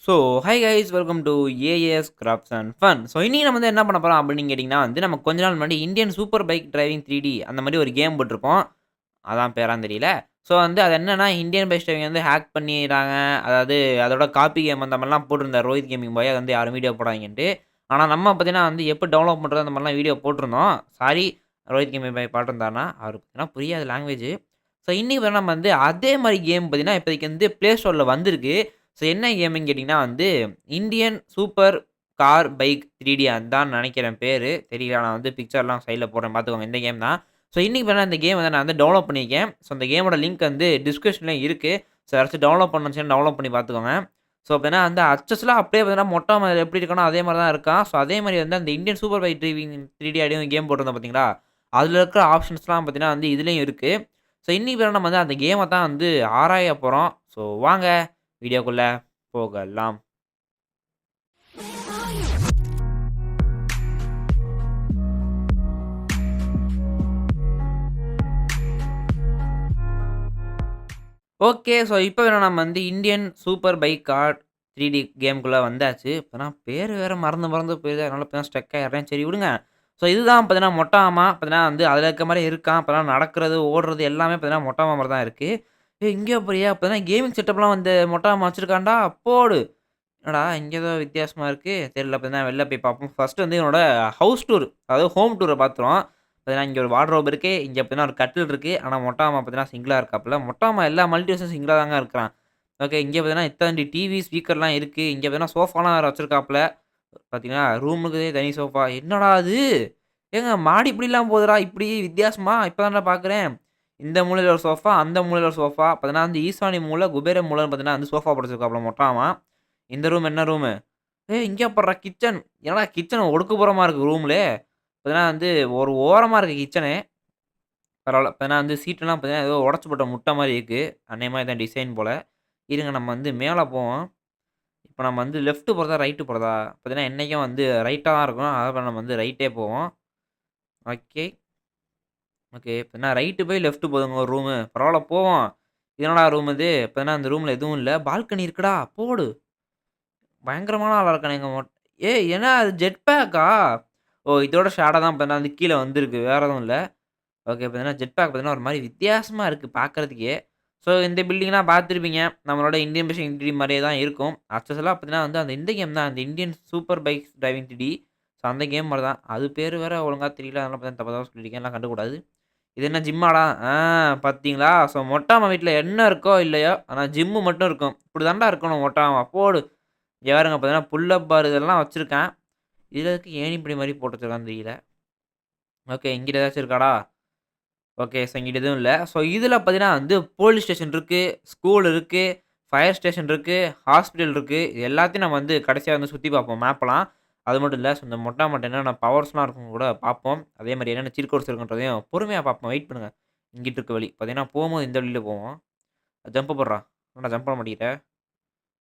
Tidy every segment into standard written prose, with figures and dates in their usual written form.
So, hi guys welcome to as crafts and fun. So, இன்னைக்கு நம்ம வந்து என்ன பண்ண போறோம் அப்படின்னு கேட்டீங்கன்னா வந்து, நம்ம கொஞ்ச நாள் முன்னாடி Indian super bike driving 3D அந்த மாரி ஒரு கேம் போட்டிருப்போம். அதான் பேரான்னு தெரியல. ஸோ, வந்து அது என்னன்னா இந்தியன் பைக் டிரைவிங் வந்து ஹேக் பண்ணிறாங்க. அதாவது அதோட காப்பி கேம் அந்த மாரிலாம் போட்டிருந்தார் ரோஹித் கேமிங் பாய். அது வந்து யாரும் வீடியோ போடாதீங்கன்ட்டு. ஆனா நம்ம பார்த்தீங்கன்னா வந்து எப்படி டவுன்லோட் பண்றது அந்த மாரிலாம் வீடியோ போட்டிருந்தோம். சாரி ரோஹித் கேமிங் பாய் பார்த்துருந்தாருன்னா, அவருக்கு பார்த்தீங்கன்னா புரியாது லாங்குவேஜ். ஸோ, இன்னைக்கு பார்த்தீங்கன்னா நம்ம வந்து அதே மாரி கேம் பார்த்தீங்கன்னா, இப்போதைக்கு வந்து Play Storeல வந்திருக்கு. ஸோ என்ன கேம்ன்னு கேட்டீங்கன்னா வந்து, Indian super car bike 3D அதான் நெனைக்கிறேன் பேரு. தெரியல. நான் வந்து பிக்சர்லாம் சைட்ல போடுறேன் பார்த்துக்கோங்க. இந்த கேம் தான். ஸோ இன்னைக்கு பார்த்தீங்கன்னா இந்த கேம் வந்து நான் வந்து டவுன்லோட் பண்ணியிருக்கேன். ஸோ அந்த கேமோட லிங்க் வந்து டிஸ்கிரிப்ஷன்லயும் இருக்கு. ஸோ யாராச்சும் டவுன்லோட் பண்ணணும்னு நெனச்சீங்கன்னா டவுன்லோட் பண்ணி பார்த்துக்கோங்க. ஸோ பார்த்தீங்கன்னா வந்து அச்சஸ்லாம் அப்படியே பார்த்தீங்கன்னா மொட்டை மாரி எப்படி இருக்கனோ அதே மாரி தான் இருக்கான். ஸோ அதே மாரி வந்து அந்த Indian super bike driving 3D அப்படின்னு கேம் போட்டிருந்தோம் பார்த்தீங்களா? அதில இருக்கிற ஆப்ஷன்ஸ்லாம் பார்த்தீங்கன்னா வந்து இதுலயும் இருக்கு. ஸோ இன்னைக்கு பார்த்தீங்கன்னா நம்ம வந்து அந்த கேம தான் வந்து ஆராய போறோம். ஸோ வாங்க வீடியோக்குள்ள போகலாம். ஓகே. ஸோ இப்ப வேணா நம்ம வந்து Indian super bike car 3D கேம்க்குள்ள வந்தாச்சு. இப்ப நான் பேரு வேற மறந்து மறந்து போயிருது. அதனால இப்ப தான் ஸ்டக் ஆயிடுறேன். சரி விடுங்க. ஸோ இதுதான் பார்த்தீங்கன்னா, மொட்ட ஆமா. பார்த்தீங்கன்னா வந்து அதில இருக்க மாரியே இருக்கான். இப்பலாம் நடக்கிறது, ஓடுறது எல்லாமே பார்த்தீங்கன்னா, மொட்ட ஆமா மாரி தான் இருக்கு. "ஏய் இங்கேயா போறியா? அப்பதான் கேமிங் செட்டப்லாம் வந்து மொட்ட ஆமா வச்சிருக்கான்டா, போடு." என்னடா இங்க ஏதோ வித்தியாசமா இருக்கு. தெரியல. அப்ப வெளில போய் பார்ப்போம். ஃபர்ஸ்ட் வந்து என்னோட ஹவுஸ் டூர், அதாவது ஹோம் டூர பார்த்துருவோம். பார்த்தீங்கன்னா, இங்க ஒரு வார்ட்ரோப் இருக்கு. இங்க பார்த்தீங்கன்னா, ஒரு கட்டில் இருக்கு. ஆனா, மொட்ட மாமா பார்த்தீங்கன்னா, சிங்கிளா இருக்காப்புல. மொட்ட மாமா எல்லா மல்டிவர்ஸும் சிங்கிளா தாங்க இருக்கிறான். ஓகே. இங்க பார்த்தீங்கன்னா, இத்தனாண்டி டிவி, ஸ்பீக்கர்லாம் இருக்கு. இங்க பார்த்தீங்கன்னா, சோஃபாலாம் வேற வச்சிருக்காப்புல. பார்த்தீங்கன்னா, ரூமுக்கு தனி சோஃபா. என்னடா இது? ஏங்க மாடி இப்படிலாம் போகுதுடா? இப்படி வித்தியாசமா? இப்ப தான்டா பார்க்குறேன். இந்த மூலையில ஒரு சோஃபா, அந்த மூலையில ஒரு சோஃபா. பார்த்தீங்கன்னா, வந்து ஈசானி மூலை, குபேர மூலைன்னு பார்த்தீங்கன்னா, வந்து சோஃபா போட்டு வச்சிருக்காப்புல மொட்ட மாமா. இந்த ரூம் என்ன ரூமு? ஏய்! இங்க பார்றா கிச்சன். என்னடா கிச்சன் ஒடுக்குப்புறமா இருக்கு ரூம்லே. பார்த்தீங்கன்னா வந்து ஒரு ஓரமா இருக்கு கிச்சனு. பரவால்ல. பார்த்தீங்கன்னா வந்து சீட்டெல்லாம் பார்த்தீங்கன்னா, ஏதோ உடைச்சு போட்ட முட்டை மாரி இருக்கு. அநேகமா இதான் டிசைன் போல. இருங்க நம்ம வந்து மேல போவோம். இப்ப நம்ம வந்து லெஃப்ட் போறதா, ரைட் போறதா? பார்த்தீங்கன்னா என்னைக்கும் வந்து ரைட்டா தான் இருக்கும். அதனால நம்ம வந்து ரைட்டே போவோம். ஓகே. ஓகே. பார்த்தீங்கன்னா ரைட் போய் லெஃப்ட் போதுங்க ஒரு ரூமு. பரவால்ல போவோம். இது என்னடா ரூம் இது? பார்த்தீங்கன்னா அந்த ரூம்ல எதுவும் இல்ல. பால்கனி இருக்குடா. போடு. பயங்கரமான ஆளா இருக்கானேங்க ஏய்! என்ன அது ஜெட் பேக்கா? ஓ! இதோட ஷேடோ தான் பார்த்தீங்கன்னா வந்து கீழ வந்திருக்கு. வேற எதுவும் இல்ல. ஓகே. பார்த்தீங்கன்னா ஜெட் பேக் பார்த்தீங்கன்னா ஒரு மாரி வித்தியாசமா இருக்கு பார்க்கறதுக்கே. ஸோ இந்த பில்டிங்லாம் பார்த்துருப்பீங்க. நம்மளோட இந்தியன் பேஷிங் 3D மாரியே தான் இருக்கும். ஆக்சஸலாம் பார்த்தீங்கன்னா வந்து அந்த இந்த கேம் தான். அந்த Indian super bikes driving 3D. So அந்த கேம் மாரி தான். அது பேரு வேற ஒழுங்கா தெரியல. அதனால பார்த்தீங்கன்னா தப்பா தப்பா சொல்லியிருக்கேன். எல்லாம் கண்டுக்கக்கூடாது. இது என்ன ஜிம்மாடா? பார்த்தீங்களா? ஸோ மொட்டாம்மா வீட்ல என்ன இருக்கோ இல்லையோ, ஆனா ஜிம்மு மட்டும் இருக்கும். இப்படி தான்டா இருக்கணும் மொட்டாம்மா. போடு. இங்க பாருங்க பார்த்தீங்கன்னா, புல் அப் பார் இதெல்லாம் வச்சிருக்கான். இதுல எதுக்கு ஏணிப்படி மாரி போட்டு வச்சிருக்கான்னு தெரியல. ஓகே. இங்கிட்டு ஏதாச்சும் இருக்காடா? ஓகே. ஸோ இங்கிட்டு எதுவும் இல்ல. ஸோ இதுல பார்த்தீங்கன்னா வந்து போலீஸ் ஸ்டேஷன் இருக்கு, ஸ்கூல் இருக்கு, ஃபயர் ஸ்டேஷன் இருக்கு, ஹாஸ்பிட்டல் இருக்கு. இது எல்லாத்தையும் நம்ம வந்து கடைசியா வந்து சுத்தி பார்ப்போம் மேப்லாம். அது மட்டும் இல்ல. ஸோ இந்த மொட்டை மாட்ட என்னென்ன பவர்ஸ்லாம் இருக்குன்னு கூட பார்ப்போம். அதே மாரி என்னென்ன சீட் கோட்ஸ் இருக்குன்றதையும் பொறுமையா பார்ப்போம். வெயிட் பண்ணுங்க. இங்கிட்டு இருக்க வழி. பார்த்தீங்கன்னா போம்போது இந்த வழியில போவோம். ஜம்ப் போடுறா. என்னடா ஜம்ப் பண்ண மாட்டேங்கிற?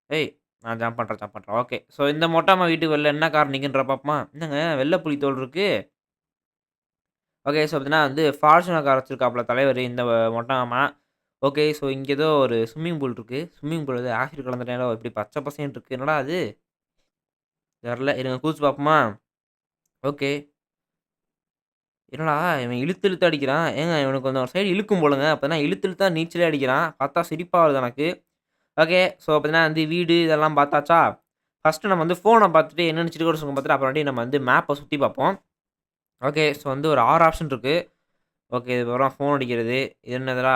ஏய்! நான் ஜம்ப் பண்றேன், ஜம்ப் பண்றேன். ஓகே. ஸோ இந்த மொட்ட அம்மா வீட்டுக்கு வெளில என்ன கார் நிக்குன்ற பாப்போமா? என்னங்க வெள்ள புலி தோல் இருக்கு. ஓகே. ஸோ பார்த்தீங்கன்னா வந்து ஃபார்ச்சுனர் கார் வச்சிருக்காப்புல தலைவரு இந்த மொட்ட மாமா. ஓகே. ஸோ இங்க ஏதோ ஒரு ஸ்விம்மிங் பூல் இருக்கு. ஸ்விம்மிங் பூல் ஏதோ ஆசிட் கலந்த இப்படி பச்சை பசேல்ன்னு இருக்கு. என்னடா இது? தெர்ல. இருங்க குதிச்சு பாப்போமா? ஓகே. என்னடா இவன் இழுத்து இழுத்து அடிக்கிறான். ஏங்க இவனுக்கு கொஞ்சம் ஒரு சைடு இழுக்கும் போலங்க. அப்பதான் இழுத்து இழுத்து தான் நீச்சலே அடிக்கிறான். பார்த்தா சிரிப்பா வருது எனக்கு. ஓகே. ஸோ பார்த்தீங்கன்னா வந்து வீடு இதெல்லாம் பார்த்தாச்சா? ஃபர்ஸ்ட்டு நம்ம வந்து ஃபோன பார்த்துட்டு என்னென்ன சிறு குறிப்புகள் பார்த்துட்டு அப்புறமேட்டு நம்ம வந்து மேப்ப சுத்தி பார்ப்போம். ஓகே. ஸோ வந்து ஒரு 6 ஆப்ஷன் இருக்கு. ஓகே. இதுக்கப்புறம் ஃபோன் அடிக்கிறது. இது என்னதுடா?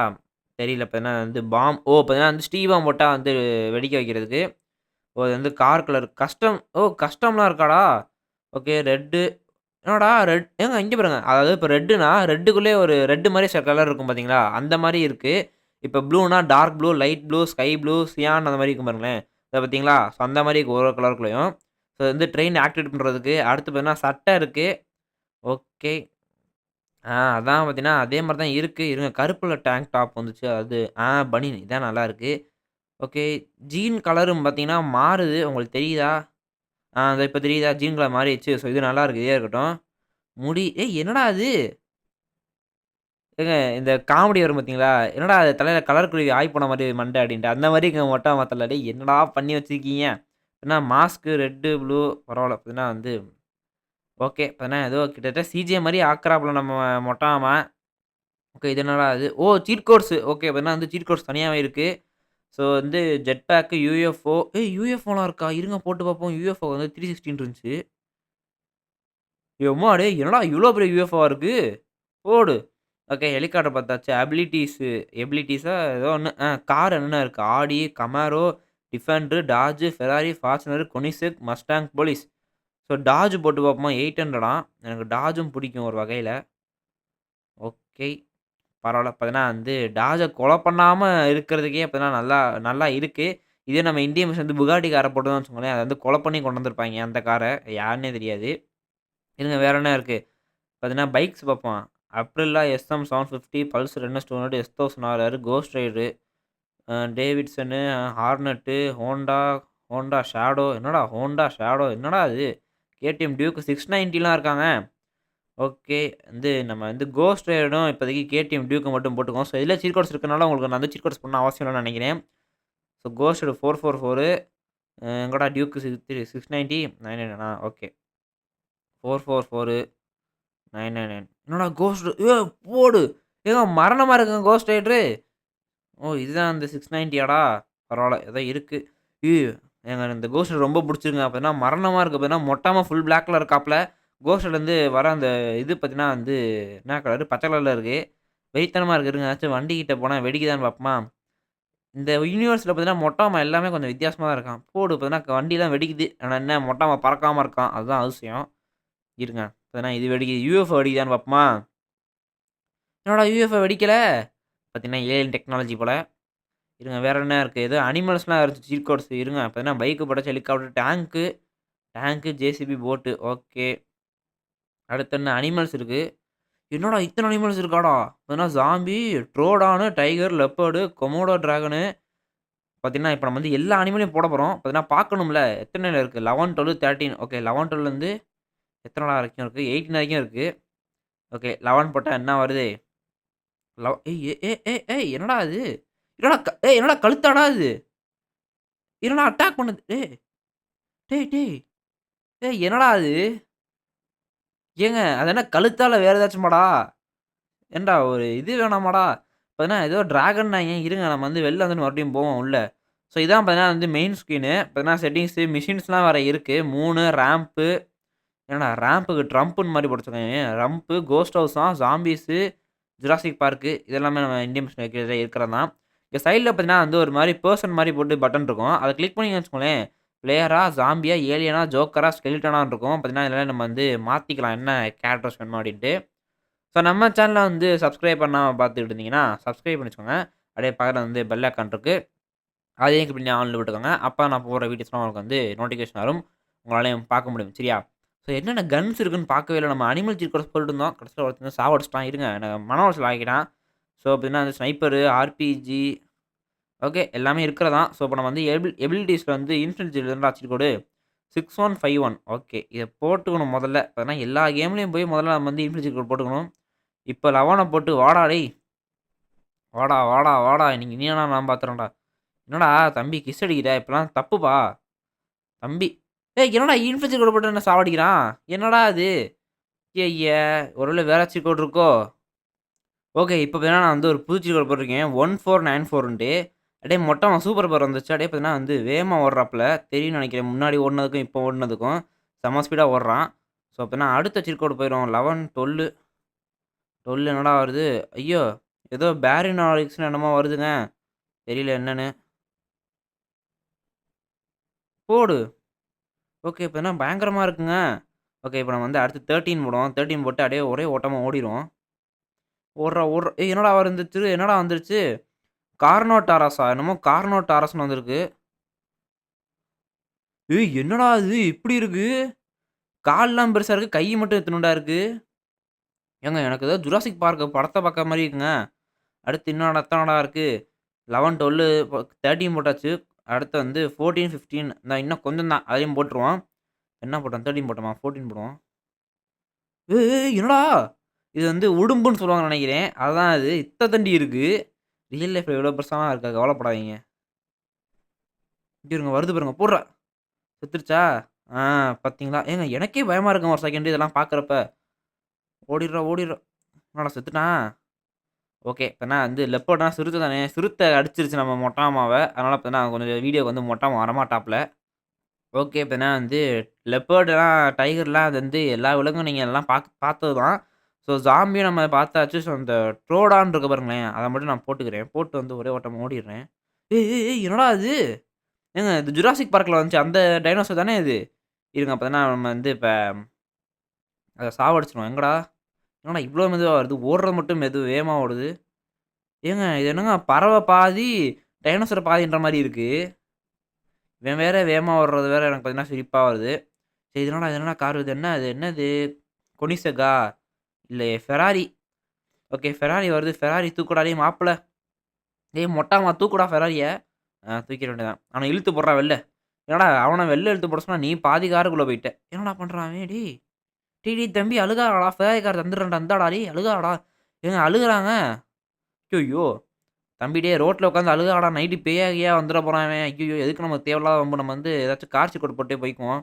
தெரியல. பார்த்தீங்கன்னா வந்து பார்த்தீங்கன்னா வந்து ஸ்டீ பாம் போட்டா வந்து வெடிக்க வைக்கிறதுக்கு. ஓ! இது வந்து கார் கலர் கஸ்டம்லாம் இருக்காடா? ஓகே. ரெட்டு என்னடா ஏங்க இங்க பாருங்க. அதாவது இப்ப ரெட்டுனா, ரெட்டுக்குள்ளேயே ஒரு ரெட் மாரி சில கலர் இருக்கும் பார்த்தீங்களா? அந்த மாரி இருக்கு. இப்ப ப்ளூனா dark blue, light blue, sky blue, cyan அந்த மாரி இருக்கும் பாருங்களேன். இத பார்த்தீங்களா? ஸோ அந்த மாரி இருக்கு ஒரு ஒரு கலருக்குள்ளயும். ஸோ வந்து ட்ரெயின் ஆக்டிவேட் பண்றதுக்கு, அடுத்து பார்த்தீங்கன்னா சட்டை இருக்கு. ஓகே. அதான் பார்த்தீங்கன்னா, அதே மாரி தான் இருக்கு. இருங்க கருப்புல டேங்க் டாப் வந்துச்சு. அது பனியன் இதான் நல்லாருக்கு. ஓகே. ஜீன் கலரும் பார்த்தீங்கன்னா மாறுது. உங்களுக்கு தெரியுதா? இதோ இப்ப தெரியுதா? ஜீன் கலர் மாறிடுச்சு. ஸோ இது நல்லாருக்கு. இதே இருக்கட்டும். என்னடா இது? ஏங்க இந்த காமெடி வரும் பார்த்தீங்களா? என்னடா அது தலையில கலர் குருவி ஆய் போன மாரி மண்டை அப்டின்ட்டு. அந்த மாரி எங்க மொட்ட மாத்தல. டேய் என்னடா பண்ணி வச்சிருக்கீங்க? பார்த்தீங்கன்னா மாஸ்க்கு ரெட்டு, ப்ளூ பரவால்ல. பார்த்தீங்கன்னா வந்து ஓகே. பார்த்தீங்கன்னா ஏதோ கிட்டத்தட்ட சிஜே மாரி ஆக்குறாப்புல நம்ம மொட்ட மாமா. ஓகே. இது என்னடா இது? ஓ! Cheat codes. ஓகே. பார்த்தீங்கன்னா வந்து சீட் கோட்ஸ் தனியாவே இருக்கு. ஸோ வந்து ஜெட் பேக், யுஎஃப்ஓ யுஎஃப்ஓலாம் இருக்கா? இருங்க போட்டு பார்ப்போம். யுஎஃப்ஓ வந்து 316 இருந்துச்சு. எம்மாடி! என்னடா இவ்ளோ பெரிய யுஎஃப்ஓவா இருக்கு? போடு. ஓகே. ஹெலிகாப்டர் பார்த்தாச்சு. எபிலிட்டீஸா ஏதோ ஒண்ணு. கார் என்னென்ன இருக்கு? Audi, Camaro, Defender, Dodge, Ferrari, Fortuner, Koenigsegg, Mustang, police. So Dodge போட்டு பார்ப்போமா? 800ஆம். எனக்கு டாஜும் பிடிக்கும் ஒரு வகையில. ஓகே. பரவால்ல. பார்த்தீங்கன்னா வந்து டாஜ கொலை பண்ணாம இருக்கிறதுக்கே பார்த்தீங்கன்னா நல்லா நல்லா இருக்கு. இதே நம்ம இந்தியன் மிஷின் வந்து புகாட்டி கார போட்டோம்னு வச்சுக்கோங்களேன், அத வந்து கொலை பண்ணி கொண்டு வந்திருப்பாய்ங்க அந்த கார. யாருன்னே தெரியாது. இருங்க வேற என்ன இருக்கு? பார்த்தீங்கன்னா பைக்ஸ் பார்ப்போம். அப்ரில்லா எஸ்எம் 750, பல்சர் என்எஸ் 200, எஸ்1000 RR, ghost rider, Davidson, Hornet, Honda Shadow. என்னடா ஹோண்டா ஷேடோ என்னடா இது? கேடிஎம் டியூக் 690லாம் இருக்காங்க. ஓகே. வந்து நம்ம வந்து கோஸ்ட் ரைடரும் இப்போதைக்கு கேடிஎம் டியூக்க மட்டும் போட்டுக்குவோம். ஸோ இதில சீட் கோட்ஸ் இருக்கனால உங்களுக்கு நான் வந்து சீட் கோட்ஸ் பண்ண அவசியம் இல்லன்னு நெனைக்கிறேன். ஸோ கோஸ்ட் ரைடர் 444 எங்கடா டியூக் 690 999 ஓகே. 444 999 என்னடா கோஸ்ட் போடு. ஏங்க மரணமா இருக்குங்க கோஸ்ட் ரைடரு. ஓ! இதுதான் அந்த 690யாடா? பரவால்ல. ஏதோ இருக்கு. ஏங்க இந்த கோஸ்ட் ரைடர் ரொம்ப புடிச்சிருக்குங்க. பார்த்தீங்கன்னா மரணமா இருக்கு. பார்த்தீங்கன்னா மொட்டமா ஃபுல் பிளாக்ல இருக்காப்ல. கோஸ்ட் ரைடர்லேருந்து வர அந்த இது பார்த்தீங்கன்னா வந்து என்ன கலரு? பச்சை கலர்ல இருக்கு. வெறித்தனமா இருக்கு. இருங்க ஏதாச்சும் வண்டி கிட்ட போனா வெடிக்குதான்னு பார்ப்போமா? இந்த யூனிவர்ஸ்ல பார்த்தீங்கன்னா மொட்டாமா எல்லாமே கொஞ்சம் வித்தியாசமா தான் இருக்கான். போடு பார்த்தீங்கன்னா வண்டிலாம் வெடிக்குது. ஆனா என்ன மொட்டாமா பறக்காம இருக்கான். அதுதான் அதிசயம். இருங்க. பார்த்தீங்கன்னா இது வெடிக்குது. யுஎஃப்ஓ வெடிக்குதான்னு பார்ப்போமா? என்னடா யுஎஃப்ஓ வெடிக்கல? பார்த்தீங்கன்னா ஏலியன் டெக்னாலஜி போல. இருங்க வேற என்ன இருக்கு? ஏதோ அனிமல்ஸ்லாம் இருந்துச்சு சீட் கோட்ஸ் இருங்க. பார்த்தீங்கன்னா பைக்கு படைச்ச ஹெலிகாப்டர், டேங்க்கு, ஜேசிபி, போட்டு. ஓகே. அடுத்து என்ன அனிமல்ஸ் இருக்கு. என்னடா இத்தன அனிமல்ஸ் இருக்காடா? பார்த்தீங்கன்னா ஸாம்பி, ட்ரோடானு, டைகர், லெப்பர்டு, கொமோடோ டிராகனு. பார்த்தீங்கன்னா, இப்ப நம்ம வந்து எல்லா அனிமலையும் போட போறோம். பார்த்தீங்கன்னா பார்க்கணும்ல. எத்தனைல இருக்கு? 11, 12, 13 ஓகே 11, 12லேருந்து எத்தனடா வரைக்கும் இருக்கு? 18 வரைக்கும் இருக்கு. ஓகே 11 போட்டா என்ன வருது? ஏய் என்னடா இது? என்னடா கழுத்தாடா இது? என்னடா அட்டாக் பண்ணுது? டேய். என்னடா அது? ஏங்க அது என்ன கழுத்தால வேற ஏதாச்சுமாடா? ஏன்டா ஒரு இது வேணாமாடா? பார்த்தீங்கன்னா ஏதோ டிராகன்னாய்ங்க. இருங்க நம்ம வந்து வெளில வந்து மறுபடியும் போவோம் உள்ள. ஸோ இதான் பார்த்தீங்கன்னா வந்து மெயின் ஸ்க்ரீனு. பார்த்தீங்கன்னா செட்டிங்ஸு, மிஷின்ஸ்லாம் வேற இருக்கு. 3 ரேம்ப்பு. என்னடா ரேம்புக்கு ட்ரம்ப்புன்னு மாரி போட்டு வச்சிருக்காய்ங்க. ரம்ப்பு, கோஸ்ட் ஹவுஸாம், ஜாம்பீஸு, ஜுராசிக் பார்க்கு இது எல்லாமே நம்ம இந்தியன் மிஷின் வைக்கிறதுல இருக்கிறது தான். இங்க சைட்ல பார்த்தீங்கன்னா வந்து ஒரு மாரி பெர்சன் மாரி போட்டு பட்டன் இருக்கும். அத கிளிக் பண்ணீங்கன்னு வச்சுக்கோங்களேன், பிளேயரா, ஜாம்பியா, ஏலியனா, ஜோக்கரா, ஸ்கெலிட்டனான்னு இருக்கும். பார்த்தீங்கன்னா இதெல்லாம் நம்ம வந்து மாத்திக்கலாம் என்ன கேரக்டர்ஸ் வேணுமோ அப்டின்ட்டு. ஸோ நம்ம சேனல வந்து சப்ஸ்கிரைப் பண்ணாம பார்த்துட்டு இருந்தீங்கன்னா, சப்ஸ்கிரைப் பண்ணி வச்சுக்கோங்க. அப்படியே பக்கத்துல வந்து பெல் ஐகான் இருக்கு. அதையும் கிளிக் பண்ணி ஆன்ல விட்டுக்கோங்க. அப்ப நான் போடுற வீடியோஸ்லாம் உங்களுக்கு வந்து நோட்டிஃபிகேஷன் வரும். உங்களாலயும் பார்க்க முடியும். சரியா? ஸோ என்னென்ன கன்ஸ் இருக்குன்னு பார்க்கவே இல்ல. நம்ம அனிமல் சீட் கூட சொல்லிட்டு இருந்தோம். கடைசில ஒருத்தன் வந்து சாவடிச்சுட்டான். இருங்க எனக்கு மன உளைச்சல் ஆக்கிட்டான். ஸோ பார்த்தீங்கன்னா, அந்த ஸ்னைப்பரு, ஆர்பிஜி ஓகே எல்லாமே இருக்கிறதான். ஸோ இப்ப நம்ம வந்து எபிலிட்டீஸ்ல வந்து இன்ஃபினிட்டி இருந்தா சீட் கோடு 6151 ஓகே. இத போட்டுக்கணும் முதல்ல. பார்த்தீங்கன்னா எல்லா கேம்லயும் போய் முதல்ல நம்ம வந்து இன்ஃபினிட்டி கோட் போட்டுக்கணும். இப்ப 11 போட்டு வாடா டேய்! வாடா! இன்னைக்கு நீ ஆனா நான் பார்த்துறேன்டா. என்னடா தம்பி கிஸ் அடிக்கிற? இப்பலாம் தப்புப்பா. தம்பி என்னடா இன்ஃபினிட்டி கோட் போட்டு என்ன சாவடிக்கிறான்? என்னடா இது? ஐய்யய்ய! ஒருவேள வேற சீட் கோட் இருக்கோ? ஓகே. இப்ப பார்த்தீங்கன்னா, நான் வந்து ஒரு புது சீட் கோட் போட்டிருக்கேன். 1494ன்ட்டு. அப்படியே மொட்டமா சூப்பர் பவர் வந்துருச்சு. அப்படியே பார்த்தீங்கன்னா வந்து வேகமா ஓடுறாப்புல. தெரியும்னு நெனைக்கிறேன். முன்னாடி ஓடுனதுக்கும், இப்போ ஓடுனதுக்கும். செம்ம ஸ்பீடா ஓடுறான். ஸோ பார்த்தீங்கன்னா, அடுத்த சீட் கோடு போயிரும். 11, 12 என்னடா வருது? ஐயோ! ஏதோ பேரினாலிக்ஸ்ன்னு என்னமோ வருதுங்க. தெரியல என்னன்னு. போடு. ஓகே. இப்ப என்ன பயங்கரமா இருக்குங்க. ஓகே. இப்ப நம்ம வந்து அடுத்து 13 போடுவோம். 13 போட்டு அப்படியே ஒரே ஓட்டமா ஓடிருவோம். ஓடுறா. என்னடா வந்துச்சு? என்னடா வந்துருச்சு? கார்னோ டாரஸா? என்னமோ கார்னோ டாரஸ்ன்னு வந்திருக்கு. என்னடா இது இப்படி இருக்கு? கால்லாம் பெருசா இருக்கு. கை மட்டும் இத்துணூண்டா இருக்கு. ஏங்க எனக்கு ஏதோ ஜுராசிக் பார்க் படத்த பார்க்குற மாரி இருக்குங்க. அடுத்து இன்னும் எத்தனடா இருக்கு? 11, 12 13 போட்டாச்சு. அடுத்து வந்து 14, 15 இன்னும் கொஞ்சம் தான். அதையும் போட்டுருவோம். என்ன போட்டோம்? 13 போட்டோமா? 14 போடுவோம். என்னடா? இது வந்து உடும்புன்னு சொல்லுவாங்கன்னு நெனைக்கிறேன். அதான் அது. இத்த தண்டி இருக்கு. ரியல் லைஃப்ல இவ்வளோ பெருசாலாம் இருக்கா? கவலைப்படாதீங்க. இங்க இருங்க வருது பாருங்க. போட்றா. செத்துருச்சா? ஆ பார்த்தீங்களா? ஏங்க எனக்கே பயமா இருக்குங்க ஒரு செகண்ட் இதெல்லாம் பார்க்குறப்ப. ஓடிர்றா, ஓடிர்றா. என்னடா செத்துட்டான்? ஓகே. இப்ப வந்து லெப்பர்ட்னா சிறுத்தை தானே. சிறுத்தை அடிச்சிருச்சு நம்ம மொட்ட மாமாவ. அதனால பார்த்தீங்கன்னா கொஞ்சம் வீடியோக்கு வந்து மொட்ட மாமா வரமாட்டாப்ல. ஓகே. இப்ப வந்து லெப்பர்ட்லாம், டைகர்லாம் அது வந்து எல்லா விலங்கும் நீங்க எல்லாம் பார்த்தது தான். ஸோ ஸாம்பியும் நம்ம பார்த்தாச்சு. ஸோ அந்த ட்ரோடான் இருக்கு பாருங்களேன், அத மட்டும் நான் போட்டுக்கிறேன். போட்டு வந்து ஒரே ஓட்டமா ஓடிர்றேன். ஏய், ஏய், ஏய் என்னடா இது? ஏங்க இது ஜுராசிக் பார்க்ல வந்துச்சு அந்த டைனோசர் தானே இது? இருங்க அப்பன்னா நம்ம வந்து இப்ப அத சாவடிச்சுருவோம். எங்கடா? என்னடா இவ்ளோ மெதுவா வருது? ஓடுறது மட்டும் வேகமா ஓடுது. ஏங்க இது என்னங்க பறவை பாதி, டைனோசர் பாதின்ற மாரி இருக்கு. இவன் வேற வேகமா ஓடுறது வேற எனக்கு பார்த்தீங்கன்னா சிரிப்பா வருது. சரி இது என்னடா கார் இது என்ன அது? என்னது? கொனிசெகா? இல்ல ஃபெராரி. ஓகே ஃபெராரி வருது. ஃபெராரி தூக்குடா டேய் மாப்பிள. டேய் மொட்டாம்மா தூக்குடா ஃபெராரிய. தூக்கிற வேண்டியதான். அவன இழுத்து போடுறா வெள்ல. என்னடா அவன வெள்ல இழுத்து போட சொன்னா, நீ பாதி காருக்குள்ள போயிட்ட. என்னடா பண்றான் அவன்? டேய். டேய் டேய் தம்பி அழுகாதடா. Ferrari car தந்துடுறேன்டா. இந்தாடா டேய் அழுகாதடா. ஏங்க அழுகுறாங்க. ஐய்யய்யோ! தம்பி டேய் ரோட்ல உட்காந்து அழுகாதடா. நைட்டு பேயா கீயா வந்துற போறான் இவன். ஐய்யய்யோ! எதுக்கு நமக்கு தேவையில்லாத வம்பு. நம்ம வந்து ஏதாச்சும் கார் சீட் போட்டே போய்க்குவோம்.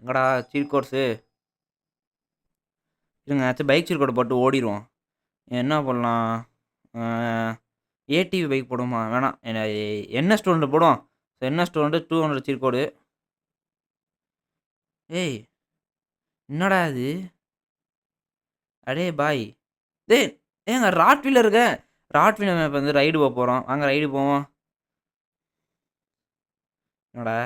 எங்கடா சீட் கோர்ஸு? இருங்க ஏதாச்சும் பைக் சீட் கோடு போட்டு ஓடிருவோம். என்ன பண்ணலாம்? அ ஏடிவி பைக் போடுவோமா? வேணாம். என்எஸ் 200 போடுவோம். NS 200 200 seat code. ஏய்! என்னடா இது? அடே பாய்! டேய்! ஏங்க ராட்வீலருங்க. ராட்வீலர் இப்ப வந்து ரைடு போறோம். வாங்க ரைடு போவோம். என்னடா?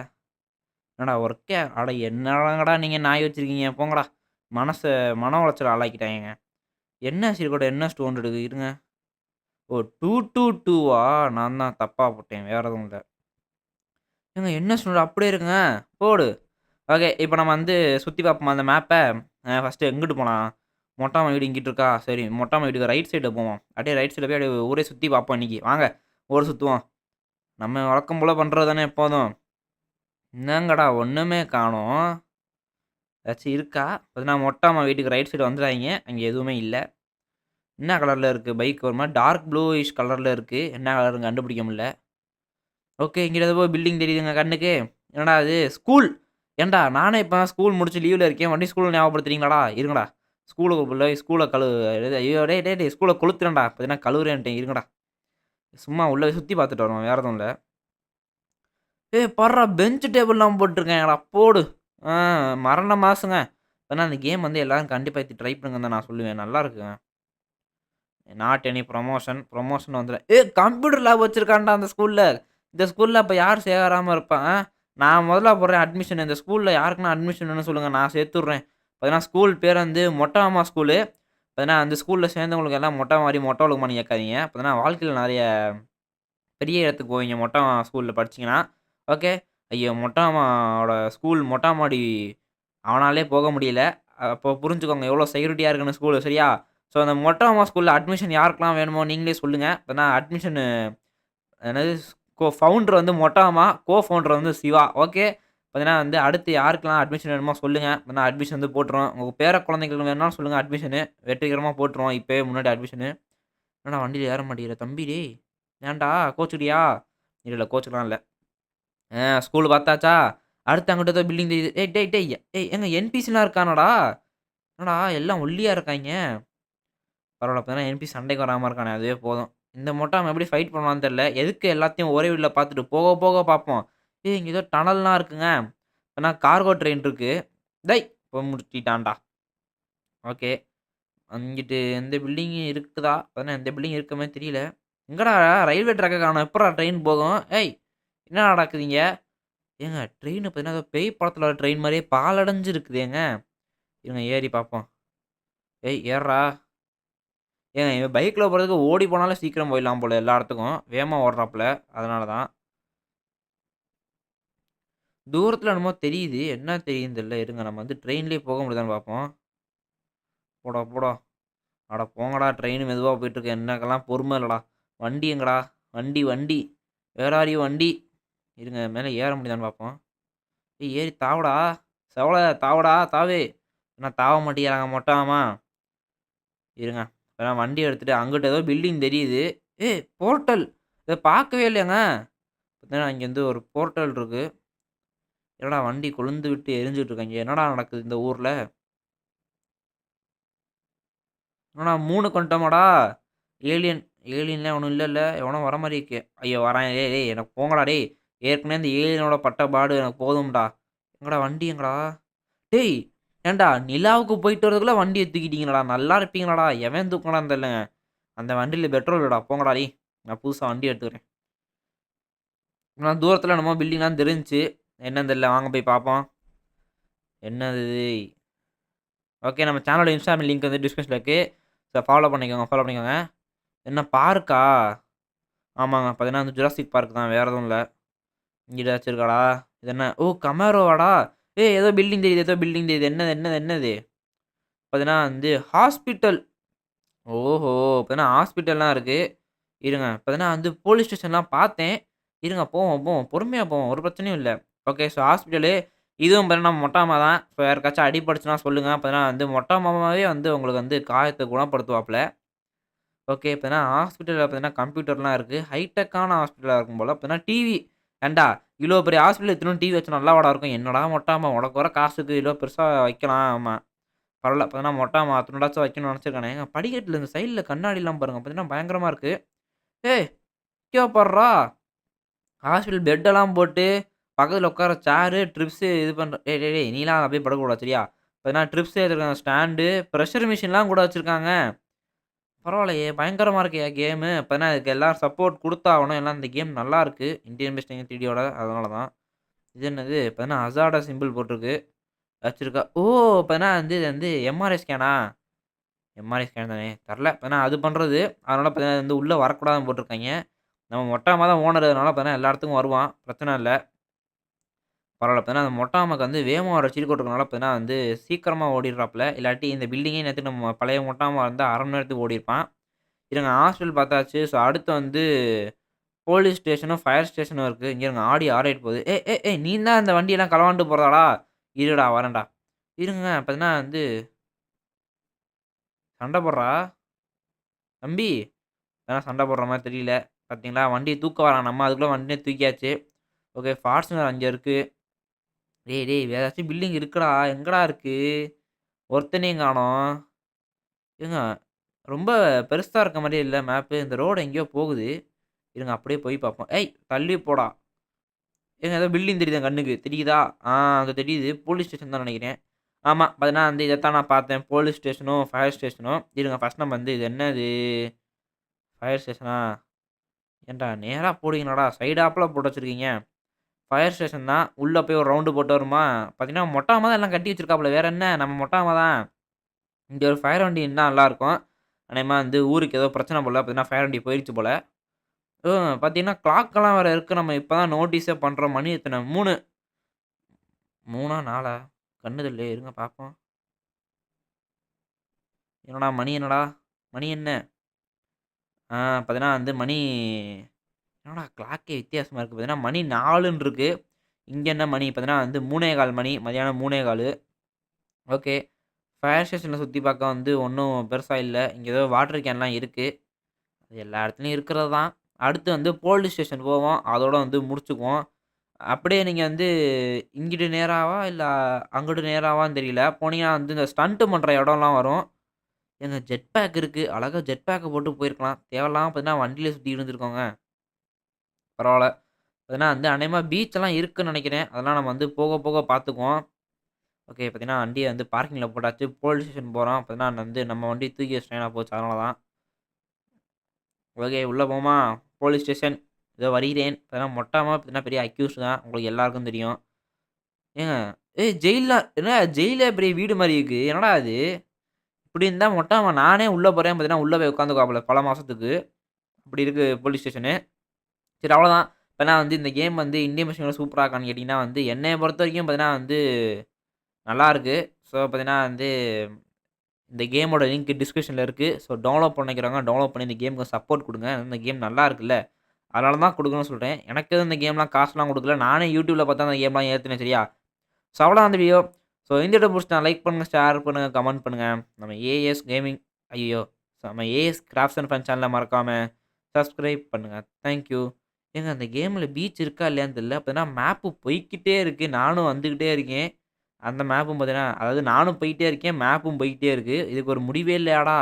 என்னடா ஒர்க்கே அட என்னடா நீங்க நாய் வச்சிருக்கீங்க? போங்கடா. மனச மன உளைச்சல் ஆளாக்கிட்டாய்ங்கங்க. என்ன சீட் கோடு என்எஸ் 200 இருங்க. ஓ 222வா? நான் தான் தப்பா போட்டேன். வேற எதுவும் இல்ல. ஏங்க என்எஸ் 200 அப்படியே இருக்குங்க. போடு. ஓகே. இப்ப நம்ம வந்து சுத்தி பார்ப்போமா அந்த மேப்ப? ஃபர்ஸ்ட்டு எங்கிட்டு போலாம்? மொட்டாம்மா வீடு இங்கிட்டு இருக்கா? சரி மொட்டாம்மா வீட்டுக்கு ரைட் சைடுல போவோம். அப்படியே ரைட் சைடுல போய் அப்படியே ஊரே சுத்தி பார்ப்போம் இன்னைக்கு. வாங்க ஊர சுத்துவோம். நம்ம வழக்கம் போல பண்றது தானே எப்போதும். என்னங்கடா ஒண்ணுமே காணோம். ஏதாச்சும் இருக்கா? பார்த்தீங்கன்னா மொட்டாம்மா வீட்டுக்கு ரைட் சைடு வந்துறாய்ங்க. அங்க எதுவுமே இல்ல. என்ன கலர்ல இருக்கு பைக் ஒரு மாரி டார்க் ப்ளூயிஷ் கலர்ல இருக்கு. என்ன கலர்ன்னு கண்டுபிடிக்க முடியல. ஓகே. இங்கிட்டு ஏதோ பில்டிங் தெரியுதுங்க கண்ணுக்கு. என்னடா இது? ஸ்கூல். ஏன்டா நானே இப்ப தான் ஸ்கூல் முடிச்சு லீவ்ல இருக்கேன். மறுபடியும் ஸ்கூல் ஞாபகப்படுத்துறீங்களாடா? இருங்கடா. ஸ்கூலுக்கு போய் ஸ்கூல ஐயோ! டேய் டேய் டேய் ஸ்கூல கொளுத்துறேன்டா. பார்த்தீங்கன்னா கழுவுறேன்ட்டேன் இருங்கடா. சும்மா உள்ள சுத்தி பார்த்துட்டு வருவோம். வேற எதுவும் இல்ல. ஏய் பார்றா பெஞ்ச் டேபிள்லாம் போட்டுருக்காங்கடா போடு. ஆ மரண மாசுங்க. ஆனா அந்த கேம் வந்து எல்லாரும் கண்டிப்பா ட்ரை பண்ணுங்கன்னு தான் நான் சொல்லுவேன். நல்லா இருக்குங்க. நாட் எனி ப்ரமோஷன் வந்துல கம்ப்யூட்டர் லேப் வச்சிருக்கான்டா அந்த ஸ்கூல்ல. இந்த ஸ்கூல்ல அப்ப யார் சேராம இருப்பா? நான் முதல்ல போடுறேன் அட்மிஷன். இந்த ஸ்கூல்ல யாருக்குன்னா அட்மிஷன் வேணும்னு சொல்லுங்க. நான் சேர்த்துடுறேன். பார்த்தீங்கன்னா ஸ்கூல் பேர் வந்து மொட்ட மாமா ஸ்கூலு. பார்த்தீங்கன்னா அந்த ஸ்கூல்ல சேர்ந்தவங்களுக்கு எல்லாம் மொட்டை மாரி மொட்டை வழுக்குமான்னு கேட்காதீங்க. பார்த்தீங்கன்னா வாழ்க்கையில நெறைய பெரிய இடத்துக்கு போவீங்க மொட்ட மாமா ஸ்கூல்ல படிச்சீங்கன்னா. ஓகே. ஐயோ! மொட்ட மாமாவோட ஸ்கூல் மொட்ட மாடி அவனாலயே போக முடியல. அப்போ புரிஞ்சுக்கோங்க எவ்வளோ செக்யூரிட்டியா இருக்குன்னு ஸ்கூலு சரியா? ஸோ அந்த மொட்ட மாமா ஸ்கூல்ல அட்மிஷன் யாருக்கெல்லாம் வேணுமோ நீங்களே சொல்லுங்க. அப்ப அட்மிஷனு என்னது ஃபவுண்டர் வந்து மொட்ட மாமா, ஃபவுண்டர் வந்து சிவா. ஓகே. பார்த்தீங்கன்னா வந்து அடுத்து யாருக்கெல்லாம் அட்மிஷன் வேணுமோ சொல்லுங்க. நான் அட்மிஷன் வந்து போட்டுருவோம். உங்க பேர குழந்தைகளுக்கு வேணும்னாலும் சொல்லுங்க அட்மிஷனு. வெற்றிகரமா போட்டுருவோம். இப்பயே முன்னாடி அட்மிஷனு. என்னடா வண்டியில ஏற மாட்டேங்கிற தம்பி டேய்! ஏன்டா கோச்சுக்கிட்டியா? இல்ல, இல்ல கோச்சுக்கலாம் இல்ல. ஸ்கூல் பார்த்தாச்சா? அடுத்து அங்கிட்டு ஏதோ பில்டிங் தெரியுது. ஏய் டேய் டேய் ஏய் ஏங்க என்பிசிலாம் இருக்கானடா? என்னடா எல்லாம் ஒல்லியா இருக்காய்ங்க. பரவால்ல அப்பதான் என்பி சண்டைக்கு வராம இருக்கானே அதுவே போதும். இந்த மொட்டை அவன் எப்படி ஃபைட் பண்ணுவான்னு தெரியல. எதுக்கு எல்லாத்தையும் ஒரே வீட்ல பார்த்துட்டு போக போக பார்ப்போம். ஏய் இங்க ஏதோ டனல்லாம் இருக்குங்க. ஆனா கார்கோ ட்ரெயின் இருக்கு. டேய்! முடிச்சிட்டான்டா. ஓகே. அங்கிட்டு எந்த பில்டிங்கும் இருக்குதா? அதானே எந்த பில்டிங் இருக்க மாரி தெரியல. எங்கடா ரயில்வே ட்ராக்க காணோம். எப்புட்றா ட்ரெயின் போகும்? ஏய்! என்ன நடக்குது இங்க? ஏங்க ட்ரெயின் பார்த்தீங்கன்னா, ஏதோ பேய் படத்துல வர ட்ரெயின் மாரியே பாழடைஞ்சு இருக்குதேங்க. இருங்க ஏறி பார்ப்போம். ஏய் ஏர்றா. ஏங்க இவன் பைக்ல போறதுக்கு ஓடி போனாலும் சீக்கிரம் போயிடலாம் போல எல்லா இடத்துக்கும். வேகமா ஓடுறாப்புல. அதனால தான். தூரத்தில என்னமோ தெரியுது. என்ன தெரியுதுன்னு தெரியல. இருங்க நம்ம வந்து ட்ரெயின்லேயே போக முடியுதான்னு பார்ப்போம். போடா, போடா. அட போங்கடா ட்ரெயின் மெதுவா போயிட்டுருக்கு. எனக்கெல்லாம் பொறுமை இல்லடா. வண்டி எங்கடா? வண்டி. வேர் ஆர் யூ வண்டி? இருங்க மேல ஏற முடியுதான்னு பார்ப்போம். ஏய் ஏறி தாவுடா. செவல தாவுடா தாவு. என்ன தாவ மாட்டேங்கிறாங்க மொட்டமா. இருங்க. இப்ப வண்டி எடுத்துட்டு அங்கிட்டு ஏதோ பில்டிங் தெரியுது. ஏய் போர்ட்டல். இத பார்க்கவே இல்லையேங்க. பார்த்தீங்கன்னா, இங்க வந்து ஒரு போர்ட்டல் இருக்கு. என்னடா வண்டி கொழுந்து விட்டு எரிஞ்சுட்டு இருக்காய்ங்க. என்னடா நடக்குது இந்த ஊர்ல? என்னடா 3க்கு வந்துட்டோமாடா? ஏலியன் ஏலியன்லாம் ஒண்ணும் இல்லல்ல? எவனோ வர மாரி இருக்கு. ஐயோ! வரான். டேய் டேய் எனக்கு போங்கடா டேய். ஏற்கனவே இந்த ஏலியனோட பட்ட பாடு எனக்கு போதும்டா. எங்கடா வண்டி எங்கடா? டேய்! ஏன்டா நிலாவுக்கு போயிட்டு வரதுக்குள்ள வண்டிய தூக்கிட்டீங்களாடா? நல்லா இருப்பீங்களாடா? எவன் தூக்குனான்னு தெரியலங்க. அந்த வண்டியில பெட்ரோல் இல்லடா. போங்கடா டேய். நான் புதுசா வண்டி எடுத்துக்கிறேன். நான் தூரத்தில என்னமோ பில்டிங்லாம் தெரிஞ்சுச்சு. என்னன்னு தெரியல. வாங்க போய் பார்ப்போம். என்னது இது? ஓகே. நம்ம சேனலோட இன்ஸ்டாகிராம் லிங்க் வந்து டிஸ்கிரிப்ஷன்ல இருக்கு. ஸோ ஃபாலோ பண்ணிக்கோங்க, ஃபாலோ பண்ணிக்கோங்க. என்ன பார்க்கா? ஆமாங்க. பார்த்தீங்கன்னா, வந்து ஜுராசிக் பார்க் தான். வேற எதுவும் இல்ல. இங்க ஏதாச்சும் இருக்காடா? இது என்ன? ஓ! கமேரோவாடா? ஏய் ஏதோ பில்டிங் தெரியுது, ஏதோ பில்டிங் தெரியுது. என்னது என்னது என்னது? பார்த்தீங்கன்னா வந்து ஹாஸ்பிட்டல். ஓஹோ! பார்த்தீங்கன்னா ஹாஸ்பிட்டல்லாம் இருக்கு. இருங்க. பார்த்தீங்கன்னா வந்து போலீஸ் ஸ்டேஷன்லாம் பார்த்தேன். இருங்க போவோம், போவோம். பொறுமையா போவோம். ஒரு பிரச்சனையும் இல்ல. ஓகே. ஸோ ஹாஸ்பிட்டலு இதுவும் பார்த்தீங்கன்னா மொட்டா மாமா தான். ஸோ யாருக்காச்சும் அடிபட்டுச்சுன்னா சொல்லுங்க. பார்த்தீங்கன்னா வந்து மொட்டா மாமாவே வந்து உங்களுக்கு வந்து காயத்த குணப்படுத்துவாப்ல. ஓகே. பார்த்தீங்கன்னா ஹாஸ்பிட்டல்ல பார்த்தீங்கன்னா கம்ப்யூட்டர்லாம் இருக்கு. ஹைடெக்கான ஹாஸ்பிட்டலா இருக்கும் போல. பார்த்தீங்கன்னா டிவி. ஏன்டா இவ்வளோ பெரிய ஹாஸ்பிட்டல்ல இத்துணூண்டு டிவி வச்சா நல்லாவாடா இருக்கும்? என்னடா மொட்டாம்மா உனக்கு வர காசுக்கு இவ்வளோ பெருசா வைக்கலாம். ஆமா. பரவால்ல. பார்த்தீங்கன்னா மொட்டாம்மா அத்துணூண்டாச்சும் வைக்கணும்னு நெனச்சிருக்கானே. ஏங்க படிக்கட்டில இந்த சைட்ல கண்ணாடிலாம் பாருங்க. பார்த்தீங்கன்னா பயங்கரமா இருக்கு. ஏய்! இங்க பார்றா! ஹாஸ்பிட்டல் பெட்டெல்லாம் போட்டு, பக்கத்துல உட்கார சேரு, ட்ரிப்ஸு இது பண்ற டேய் டேய் டேய்! நீலாம் அப்படியே படுக்கக்கூடாது சரியா? பார்த்தீங்கன்னா ட்ரிப்ஸ் ஏத்துறதுக்கான ஸ்டாண்டு, பிரஷர் மிஷின்லாம் கூட வச்சிருக்காங்க. பரவாயில்லையே! பயங்கரமா இருக்கே கேமு. அப்பன்னா இதுக்கு எல்லாரும் சப்போர்ட் குடுத்தாகணும். ஏன்னா இந்த கேம் நல்லாருக்கு. இந்தியன் பெஸ்டிங் 3Dயோட அதனால தான். இது என்னது? இப்ப ஹசார்டா சிம்பிள் போட்டிருக்கு. வச்சிருக்கா ஓ! இப்பன்னா வந்து இது வந்து எம்ஆர்ஐ ஸ்கேனா? எம்ஆர்ஐ ஸ்கேன் தானே! தெர்ல. இப்ப அது பண்றது. அதனால பார்த்தீங்கன்னா வந்து உள்ள வரக்கூடாதுன்னு போட்டுருக்காய்ங்க. நம்ம மொட்ட மாமா தான் ஓனர். அதனால பார்த்தீங்கன்னா எல்லா இடத்துக்கும் வருவான். பிரச்சனை இல்ல. பரவால்ல. பார்த்தீங்கன்னா அந்த மொட்ட மாமாக்கு வந்து வேகமா வர சீட் போட்டுருக்கனால பார்த்தீங்கன்னா வந்து சீக்கிரமா ஓடிடுறாப்ல. இல்லாட்டி இந்த பில்டிங்கே நேத்து நம்ம பழைய மொட்ட மாமா இருந்தா 1/2 மணி நேரத்துக்கு ஓடியிருப்பான். இருங்க ஹாஸ்பிட்டல் பார்த்தாச்சு. ஸோ அடுத்து வந்து போலீஸ் ஸ்டேஷனும், ஃபயர் ஸ்டேஷனும் இருக்கு. இங்க இருங்க ஆடி ஆராயிட்டு போகுது. ஏய் ஏய் ஏய் நீ தான் இந்த வண்டியெல்லாம் களவாண்டுட்டு போறதாடா? இருடா வரேன்டா. இருங்க பார்த்தீங்கன்னா வந்து சண்ட போடுறா? தம்பி! சண்ட போடுற மாரி தெரியல. பார்த்தீங்களா? வண்டிய தூக்க வரான் நம்ம அதுக்குள்ள வண்டிய தூக்கியாச்சு. ஓகே ஃபார்ச்சுனர் அங்க இருக்கு. டேய் டேய் வேற ஏதாச்சும் பில்டிங் இருக்குடா. எங்கடா இருக்கு? ஒருத்தனையும் காணோம். ஏங்க ரொம்ப பெருசா இருக்க மாரியே இல்ல மேப்பு. இந்த ரோடு எங்கேயோ போகுது. இருங்க அப்படியே போய் பார்ப்போம். ஏய் தள்ளி போடா! ஏங்க ஏதோ பில்டிங் தெரியுது என் கண்ணுக்கு. தெரியுதா? அங்க தெரியுது. போலீஸ் ஸ்டேஷன் தான் நெனைக்கிறேன். ஆமா. பார்த்தீங்கன்னா வந்து இதத்தான் நான் பார்த்தேன். போலீஸ் ஸ்டேஷனும், ஃபயர் ஸ்டேஷனும். இருங்க ஃபர்ஸ்ட் நம்ம வந்து இது என்னது? ஃபயர் ஸ்டேஷனா? ஏன்டா நேரா போடுவீங்களாடா? சைடாப்ல போட்டு வச்சிருக்கீங்க. ஃபயர் ஸ்டேஷன் தான். உள்ள போய் ஒரு ரவுண்டு போட்டு வருமா? பார்த்தீங்கன்னா, மொட்ட மாமா தான் எல்லாம் கட்டி வச்சிருக்காப்ல. வேற என்ன? நம்ம மொட்ட மாமா தான். இங்க ஒரு ஃபயர் வண்டி நின்னா நல்லாருக்கும். அநேகமா வந்து ஊருக்கு ஏதோ பிரச்சனை போல. பார்த்தீங்கன்னா, ஃபயர் வண்டி போயிருச்சு போல. பார்த்தீங்கன்னா, கிளாக்லாம் வேற இருக்கு. நம்ம இப்ப தான் நோட்டீஸே பண்றோம். மணி எத்தன? 3 3ஆ 4ஆ? கண்ணு தெரியலையே. இருங்க பார்ப்போம். என்னடா மணி என்னடா? மணி என்ன? பார்த்தீங்கன்னா வந்து மணி என்னடா கிளாக்கே வித்தியாசமா இருக்கு. பார்த்தீங்கன்னா, மணி 4ன்னு இருக்கு. இங்க என்ன மணி? பார்த்தீங்கன்னா வந்து 3:15 மணி. மதியானம் 3:15. ஓகே. ஃபயர் ஸ்டேஷன்ல சுத்தி பார்க்க வந்து ஒண்ணும் பெருசா இல்ல. இங்க ஏதோ வாட்டர் கேன்லாம் இருக்கு. அது எல்லா இடத்துலயும் இருக்கிறது தான். அடுத்து வந்து போலீஸ் ஸ்டேஷன் போவோம். அதோட வந்து முடிச்சுக்குவோம். அப்படியே நீங்க வந்து இங்கிட்டு நேராவா? இல்ல அங்கிட்டு நேராவான்னு தெரியல. போனீங்கன்னா வந்து இந்த ஸ்டண்ட் பண்ற இடம்லாம் வரும். ஏங்க ஜெட் பேக் இருக்கு. அழகா ஜெட் பேக்க போட்டு போயிருக்கலாம். தேவையில்லாம பார்த்தீங்கன்னா வண்டியில சுத்திட்டு இருந்திருக்கோங்க. பரவால்ல. பார்த்தீங்கன்னா வந்து அநேகமா பீச்லாம் இருக்குன்னு நெனைக்கிறேன். அதெல்லாம் நம்ம வந்து போக போக பார்த்துக்குவோம். ஓகே. பார்த்தீங்கன்னா, வண்டிய வந்து பார்க்கிங்ல போட்டாச்சு. போலீஸ் ஸ்டேஷன் போறோம். பார்த்தீங்கன்னா வந்து நம்ம வண்டி தூக்கி வச்சுட்டு வீணா போச்சு. அதனால தான். ஓகே. உள்ள போவோமா? Police station. இதோ வருகிறேன். பார்த்தீங்கன்னா, மொட்ட மாமா பார்த்தீங்கன்னா பெரிய அக்யூஸ்ட் தான். உங்களுக்கு எல்லாருக்கும் தெரியும். ஏங்க, ஏய் ஜெயில்ல என்னடா ஜெயிலே பெரிய வீடு மாரி இருக்கு. என்னடா இது? இப்படி இருந்தா மொட்ட மாமா நானே உள்ள போறேன் பார்த்தீங்கன்னா, உள்ள போய் உட்காந்துக்குவாப்புல பல மாசத்துக்கு. அப்படி இருக்கு போலீஸ் ஸ்டேஷனு. சரி அவ்வளோதான். இப்ப நான் வந்து இந்த கேம் வந்து இந்தியன் மெஷின்ல சூப்பரா இருக்கான்னு கேட்டீங்கன்னா வந்து, என்னைய பொறுத்தவரைக்கும் பார்த்தீங்கன்னா வந்து நல்லாருக்கு. ஸோ பார்த்தீங்கன்னா வந்து இந்த கேமோட லிங்க் டிஸ்கிரிப்ஷன்ல இருக்கு. ஸோ டவுன்லோட் பண்ணிக்கிறவங்க டவுன்லோட் பண்ணி இந்த கேமுக்கு சப்போர்ட் குடுங்க. இந்த கேம் நல்லா இருக்குல்ல. அதனால தான் குடுக்கணும்னு சொல்றேன். எனக்கு எதுவும் இந்த கேம்லாம் காசுலாம் குடுக்கல. நானே YouTubeல பார்த்து தான் அந்த கேம்லாம் ஏத்துனேன் சரியா? ஸோ அவ்வளோதான் அந்த வீடியோ. ஸோ இந்த வீடியோ புடிச்சிருந்தா லைக் பண்ணுங்க, ஷேர் பண்ணுங்க, கமெண்ட் பண்ணுங்க. நம்ம ஏஎஸ் கேமிங் ஐயய்யோ! நம்ம ஏஎஸ் கிராஃப்ட்ஸ் அண்ட் ஃபன் சேனல மறக்காம சப்ஸ்கிரைப் பண்ணுங்க. Thank you. ஏங்க அந்த கேம்ல பீச் இருக்கா இல்லையான்னு தெரியல. பார்த்தீங்கன்னா மேப்பு போய்க்கிட்டே இருக்கு. நானும் வந்துகிட்டே இருக்கேன். அந்த மேப்பும் பார்த்தீங்கன்னா அதாவது நானும் போயிட்டே இருக்கேன். மேப்பும் போயிட்டே இருக்கு. இதுக்கு ஒரு முடிவே இல்லையாடா!